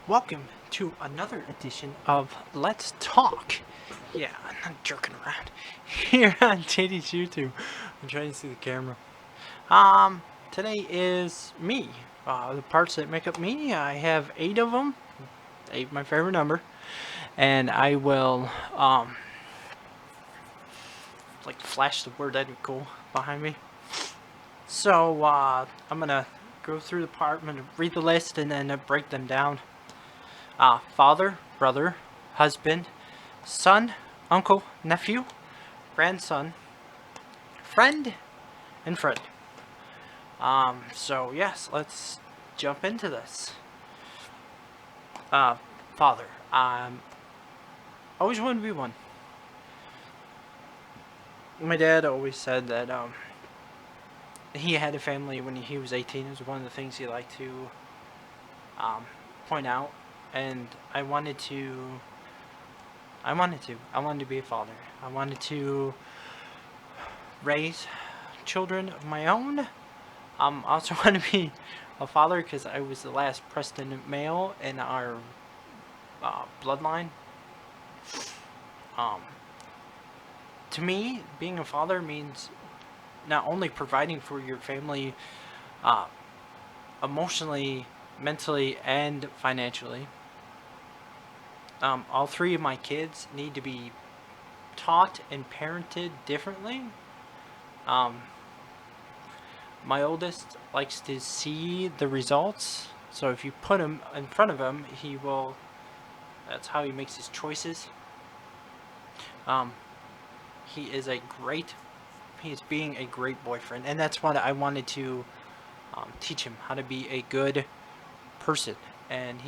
Welcome to another edition of Let's Talk. Yeah, I'm not jerking around. Here on JD's YouTube. I'm trying to see the camera. Today is me. The parts that make up me, I have 8 of them. 8, my favorite number. And I will, like, flash the word, that'd be cool, behind me. So, I'm gonna go through the part, I'm gonna read the list and then break them down. Father, brother, husband, son, uncle, nephew, grandson, friend, and friend. So yes, let's jump into this. Father, always wanted to be one. My dad always said that he had a family when he was 18. It was one of the things he liked to point out, and I wanted to be a father. I wanted to raise children of my own. I also want to be a father because I was the last Preston male in our bloodline. Um, to me, being a father means not only providing for your family uh, emotionally, mentally, and financially. All 3 of my kids need to be taught and parented differently. Um, my oldest likes to see the results, so if you put him in front of him, that's how he makes his choices. Um, he is being a great boyfriend, and that's what I wanted to teach him, how to be a good person. And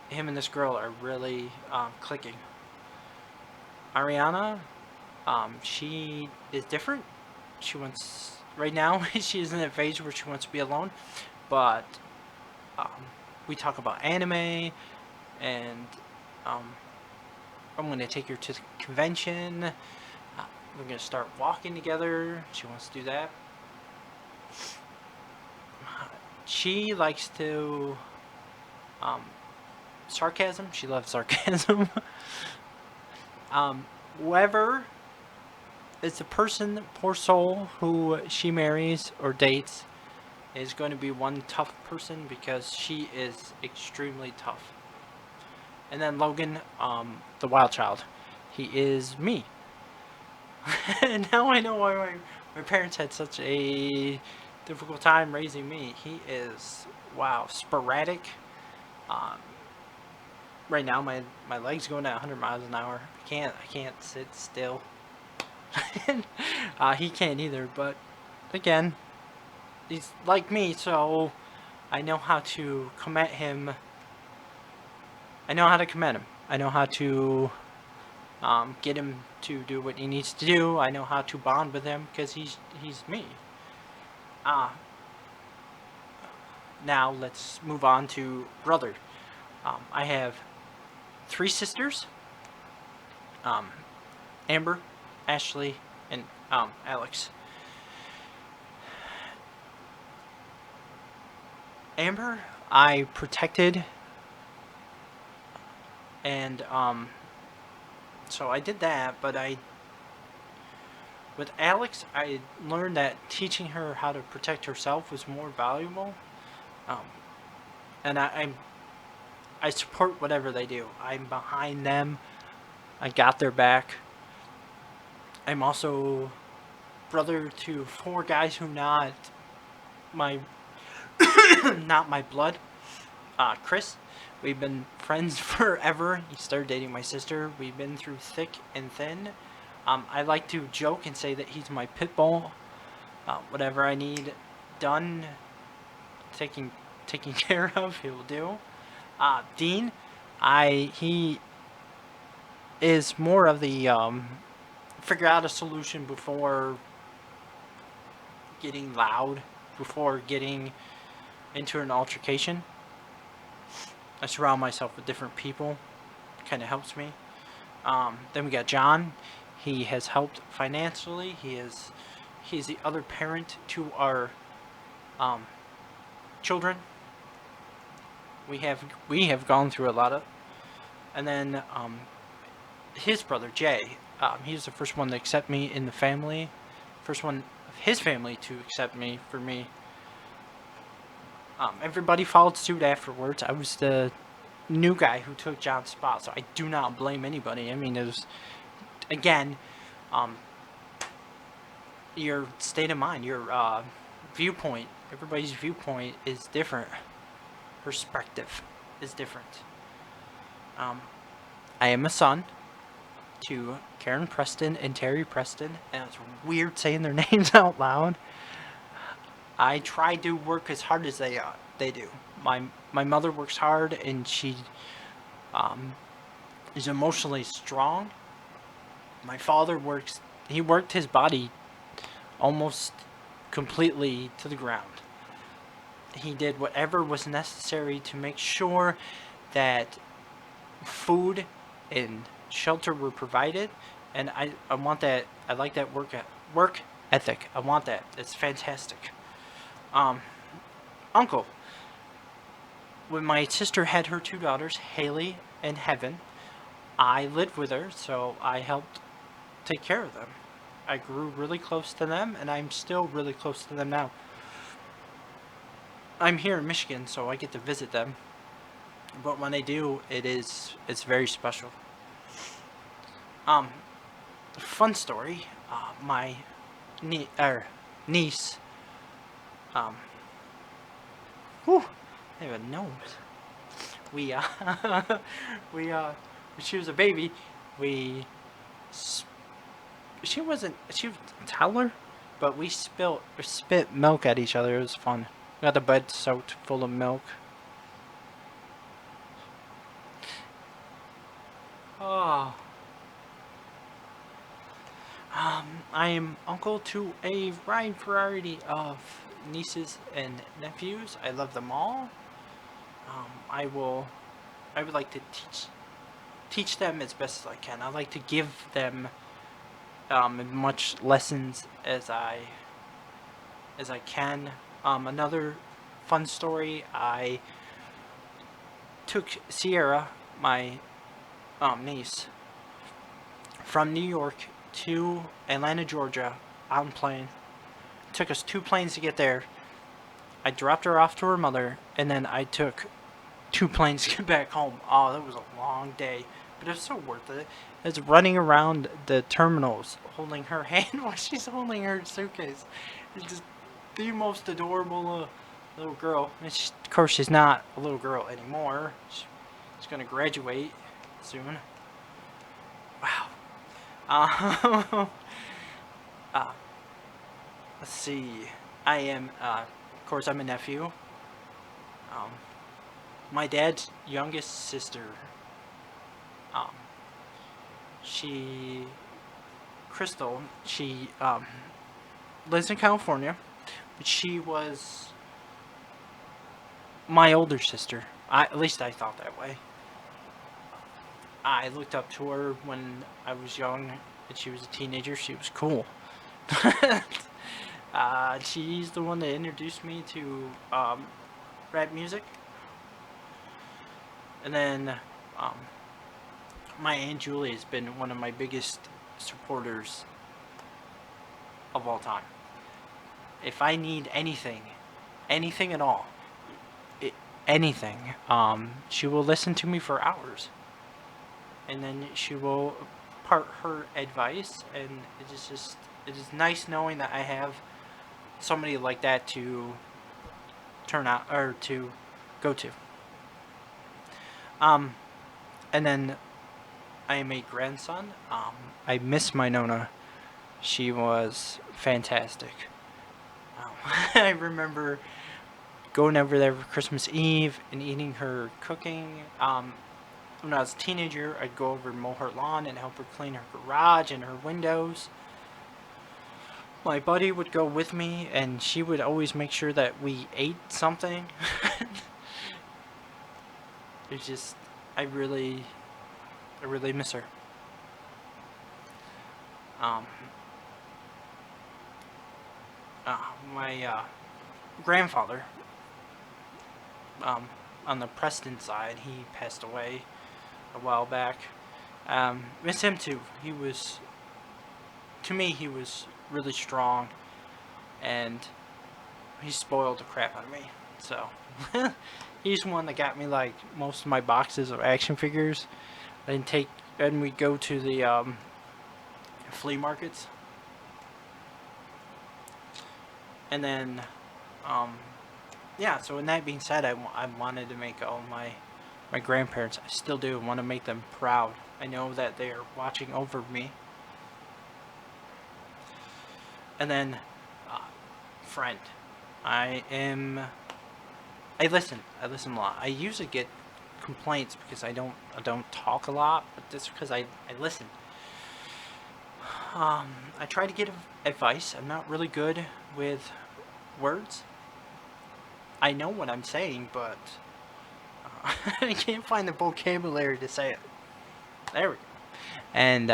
him and this girl are really clicking. Ariana, she is different. Right now, she is in a phase where she wants to be alone, but um, we talk about anime, and I'm going to take her to the convention. We're going to start walking together. She wants to do that. She likes to sarcasm. She loves sarcasm. Whoever is the person, poor soul, who she marries or dates is going to be one tough person because she is extremely tough. And then Logan, the wild child, he is me. And now I know why my parents had such a difficult time raising me. He is, wow, sporadic. Um, right now my legs going at 100 miles an hour. I can't sit still. He can't either, but again, he's like me, so I know how to come at him. I know how to come at him. I know how to get him to do what he needs to do. I know how to bond with him because he's me. Uh, Now let's move on to brother. I have 3 sisters. Um, Amber, Ashley, and Alex. Amber, I protected, and so I did that. But with Alex, I learned that teaching her how to protect herself was more valuable. Um, and I support whatever they do. I'm behind them. I got their back. I'm also brother to 4 guys who my not my blood. Chris, we've been friends forever. He started dating my sister. We've been through thick and thin. I like to joke and say that he's my pit bull. Whatever I need done, taking care of, he will do. Dean, he is more of the figure out a solution before getting loud, before getting into an altercation. I surround myself with different people. Kind of helps me. Then we got John. He has helped financially. He's the other parent to our children. we have gone through a lot of, and then his brother Jay, he was the first one to accept me in the family, first one of his family to accept me for me. Everybody followed suit afterwards. I was the new guy who took John's spot, so I do not blame anybody. I mean, it was, again, um, your state of mind, your viewpoint. Everybody's viewpoint is different. Perspective is different. Um, I am a son to Karen Preston and Terry Preston, and it's weird saying their names out loud. I try to work as hard as they do. My mother works hard, and she um, is emotionally strong. My father works. He worked his body almost completely to the ground. He did whatever was necessary to make sure that food and shelter were provided, and I want that. I like that work ethic. I want that. It's fantastic. Um, Uncle, when my sister had her two daughters, Haley and Heaven, I lived with her, so I helped take care of them. I grew really close to them, and I'm still really close to them now. I'm here in Michigan, so I get to visit them. But when I do, it's very special. Um, Fun story. My niece. Um, whew, I have a nose. We we when she was a baby, we she was a toddler, but we spit milk at each other. It was fun. We got the bed soaked full of milk. Oh. I am uncle to a wide variety of nieces and nephews. I love them all. I will. I would like to teach them as best as I can. I like to give them as much lessons as I can. Another fun story. I took Sierra, my niece, from New York to Atlanta, Georgia, on plane. It took us 2 planes to get there. I dropped her off to her mother, and then I took 2 planes to get back home. Oh, that was a long day, but it was so worth it. It's running around the terminals, holding her hand while she's holding her suitcase. It's just the most adorable little girl. And of course, she's not a little girl anymore. She's gonna graduate soon. Wow. Uh, uh, let's see. I am, of course, I'm a nephew. Um, my dad's youngest sister. Um, she, Crystal. She lives in California, but she was my older sister. At least I thought that way. I looked up to her when I was young and she was a teenager. She was cool. She's the one that introduced me to rap music. And then um, my Aunt Julie has been one of my biggest supporters of all time. If I need anything at all, I anything, she will listen to me for hours. And then she will part her advice, and it is nice knowing that I have somebody like that to turn out or to go to. Um, and then I am a grandson. I miss my Nona. She was fantastic. Um, I remember going over there for Christmas Eve and eating her cooking. When I was a teenager, I'd go over and mow her lawn and help her clean her garage and her windows. My buddy would go with me, and she would always make sure that we ate something. It's just, I really, I really miss her. Um, my grandfather, um, on the Preston side, he passed away a while back. Miss him too. He was, to me, he was really strong, and he spoiled the crap out of me. So he's one that got me like most of my boxes of action figures. And we go to the flea markets, and then yeah. So, in that being said, I wanted to make all my grandparents. I still do want to make them proud. I know that they are watching over me. And then, uh, friend, I am. I listen. I listen a lot. I usually get complaints because I don't talk a lot, but that's because I listen. I try to get advice. I'm not really good with words. I know what I'm saying, but I can't find the vocabulary to say it. There we go. And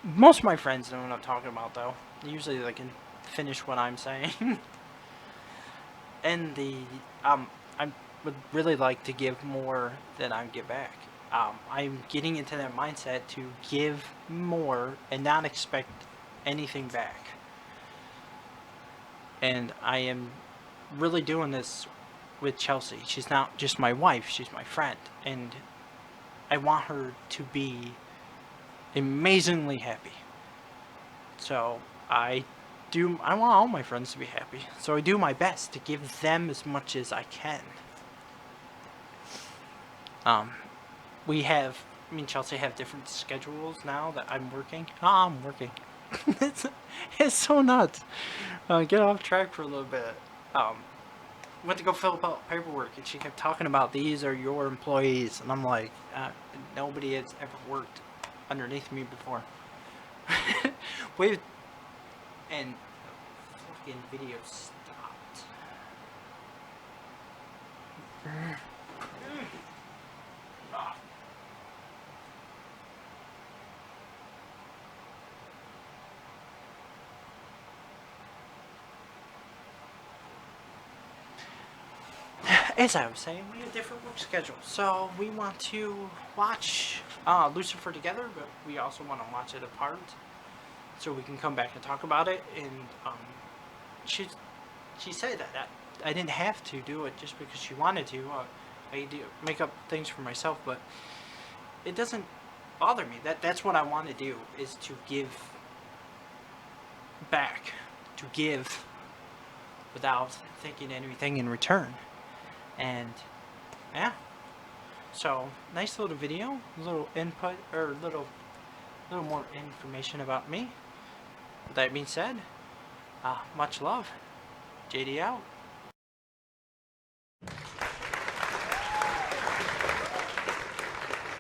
most of my friends know what I'm talking about, though. Usually they can finish what I'm saying. And I would really like to give more than I give back. I'm getting into that mindset to give more and not expect anything back. And I am really doing this with Chelsea. She's not just my wife, she's my friend. And I want her to be amazingly happy. So I want all my friends to be happy. So I do my best to give them as much as I can. Um, we have, me and Chelsea have different schedules now that I'm working. I'm working. it's, it's so nuts. Get off track for a little bit. Um, went to go fill out paperwork, and she kept talking about these are your employees, and I'm like, nobody has ever worked underneath me before. Wait, and the fucking video stopped. As I was saying, we have different work schedules. So we want to watch Lucifer together, but we also want to watch it apart, so we can come back and talk about it. And she she said that I didn't have to do it just because she wanted to. I do make up things for myself, but it doesn't bother me. That's what I want to do, is to give back, to give without thinking anything in return. And yeah, so nice little video, little input, or little more information about me. With that being said, much love. JD out.